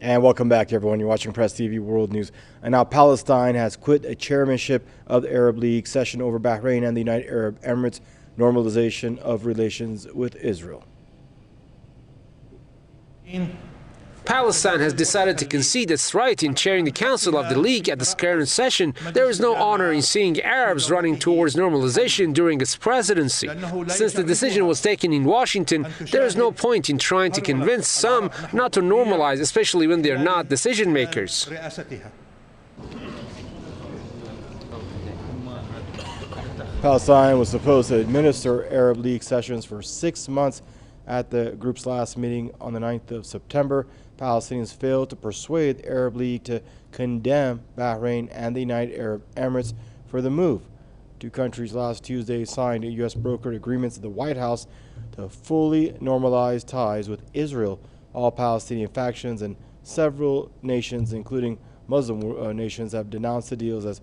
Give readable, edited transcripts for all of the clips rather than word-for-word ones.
And welcome back, everyone. You're watching Press TV World News. And now Palestine has quit a chairmanship of the Arab League session over Bahrain and the United Arab Emirates normalization of relations with Israel. Palestine has decided to concede its right in chairing the Council of the League at this current session. There is no honor in seeing Arabs running towards normalization during its presidency. Since the decision was taken in Washington, there is no point in trying to convince some not to normalize, especially when they are not decision makers. Palestine was supposed to administer Arab League sessions for 6 months. At the group's last meeting on the 9th of September, Palestinians failed to persuade the Arab League to condemn Bahrain and the United Arab Emirates for the move. Two countries last Tuesday signed a U.S. brokered agreements at the White House to fully normalize ties with Israel. All Palestinian factions and several nations, including Muslim nations, have denounced the deals as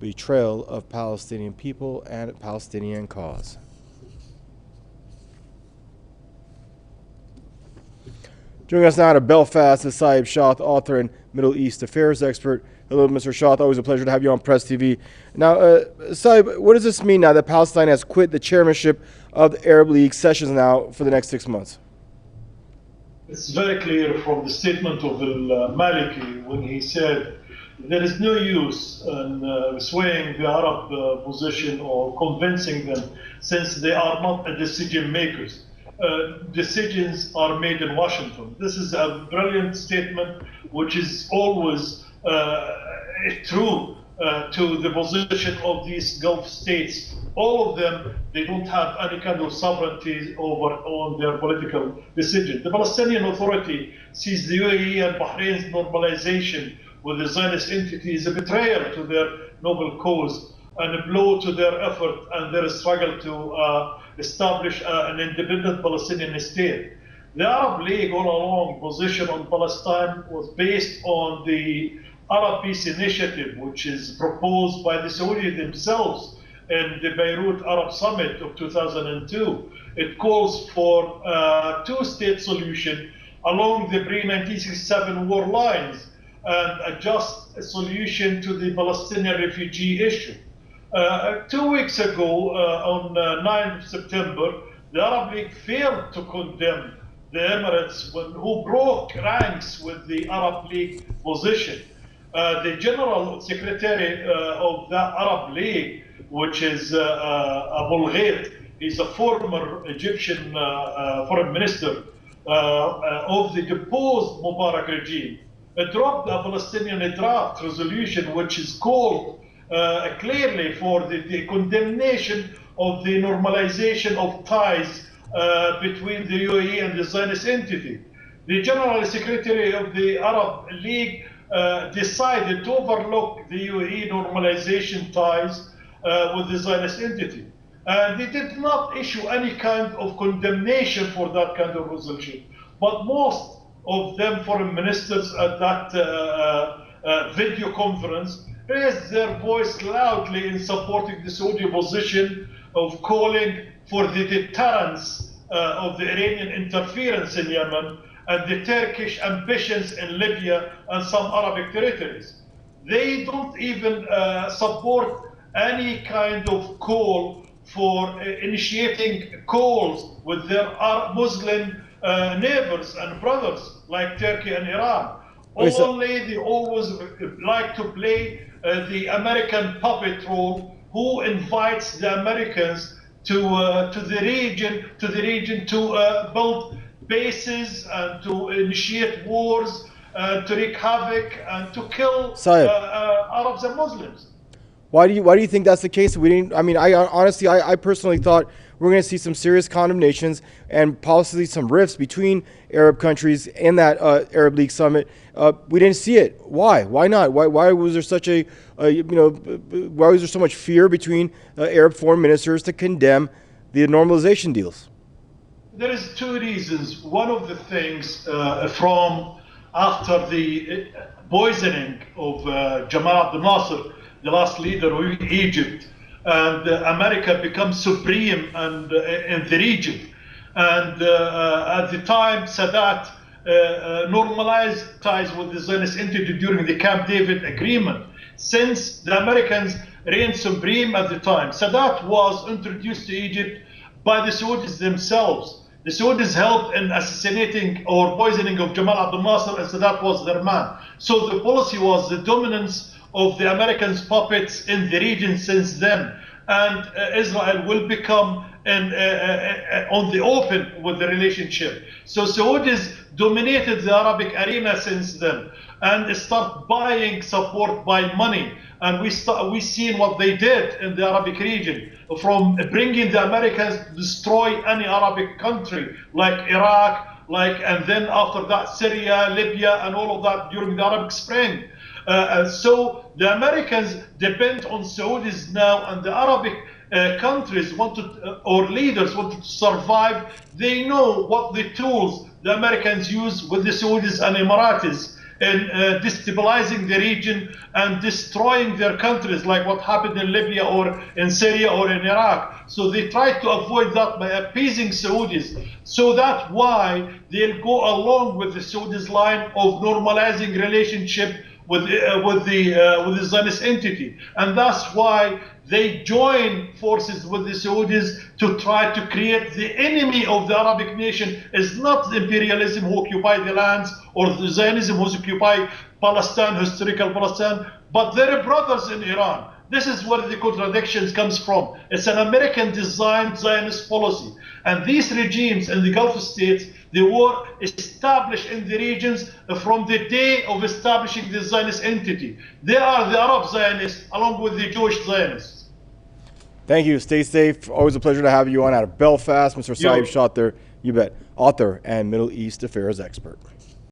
betrayal of Palestinian people and Palestinian cause. Joining us now out of Belfast is Saeb Shaath, author and Middle East affairs expert. Hello, Mr. Shaath. Always a pleasure to have you on Press TV. Now, Saeb, what does this mean now that Palestine has quit the chairmanship of the Arab League sessions now for the next 6 months? It's very clear from the statement of al-Maliki when he said there is no use in swaying the Arab position or convincing them, since they are not decision makers. Decisions are made in Washington. This is a brilliant statement, which is always true to the position of these Gulf states. All of them, they don't have any kind of sovereignty on their political decisions. The Palestinian Authority sees the UAE and Bahrain's normalization with the Zionist entity as a betrayal to their noble cause and a blow to their effort and their struggle to establish an independent Palestinian state. The Arab League all along position on Palestine was based on the Arab Peace Initiative, which is proposed by the Saudis themselves in the Beirut Arab Summit of 2002. It calls for a two-state solution along the pre-1967 war lines and a just solution to the Palestinian refugee issue. 2 weeks ago, on 9th of September, the Arab League failed to condemn the Emirates who broke ranks with the Arab League position. The General Secretary of the Arab League, which is Gayit, is a former Egyptian foreign minister of the deposed Mubarak regime, dropped a Palestinian draft resolution which is called clearly for the condemnation of the normalization of ties between the UAE and the Zionist entity. The General Secretary of the Arab League decided to overlook the UAE normalization ties with the Zionist entity. And they did not issue any kind of condemnation for that kind of resolution. But most of them foreign ministers at that video conference raised their voice loudly in supporting the Saudi position of calling for the deterrence of the Iranian interference in Yemen and the Turkish ambitions in Libya and some Arabic territories. They don't even support any kind of call for initiating calls with their Muslim neighbors and brothers like Turkey and Iran. Only they always like to play the American puppet role, who invites the Americans to the region to build bases and to initiate wars, to wreak havoc and to kill Arabs and Muslims. Why do you think that's the case? We didn't. I mean, I personally thought we're going to see some serious condemnations and possibly some rifts between Arab countries in that Arab League summit. We didn't see it. Why? Why not? Why was there such why was there so much fear between Arab foreign ministers to condemn the normalization deals? There is two reasons. One of the things from after the poisoning of Jamal Abdel Nasser, the last leader of Egypt, and America becomes supreme in the region. And at the time, Sadat normalized ties with the Zionist entity during the Camp David agreement, since the Americans reigned supreme at the time. Sadat was introduced to Egypt by the Saudis themselves. The Saudis helped in assassinating or poisoning of Jamal Abdel Nasser, and Sadat was their man. So the policy was the dominance of the Americans' puppets in the region since then. And Israel will become on the open with the relationship. So Saudis dominated the Arabic arena since then and start buying support by money. And we seen what they did in the Arabic region, from bringing the Americans to destroy any Arabic country like Iraq, and then after that Syria, Libya, and all of that during the Arab Spring. So the Americans depend on Saudis now, and the Arabic countries or leaders wanted to survive. They know what the tools the Americans use with the Saudis and Emiratis in destabilizing the region and destroying their countries, like what happened in Libya or in Syria or in Iraq. So they tried to avoid that by appeasing Saudis. So that's why they'll go along with the Saudis' line of normalizing relationship with the Zionist entity, and that's why they join forces with the Saudis to try to create the enemy of the Arabic nation. Is not the imperialism who occupy the lands or the Zionism who occupy Palestine, historical Palestine, but their brothers in Iran. This is where the contradictions comes from. It's an American-designed Zionist policy, and these regimes in the Gulf states, they were established in the regions from the day of establishing the Zionist entity. They are the Arab Zionists along with the Jewish Zionists. Thank you. Stay safe. Always a pleasure to have you on out of Belfast. Mr. Saeb Shaath, you bet, author and Middle East affairs expert.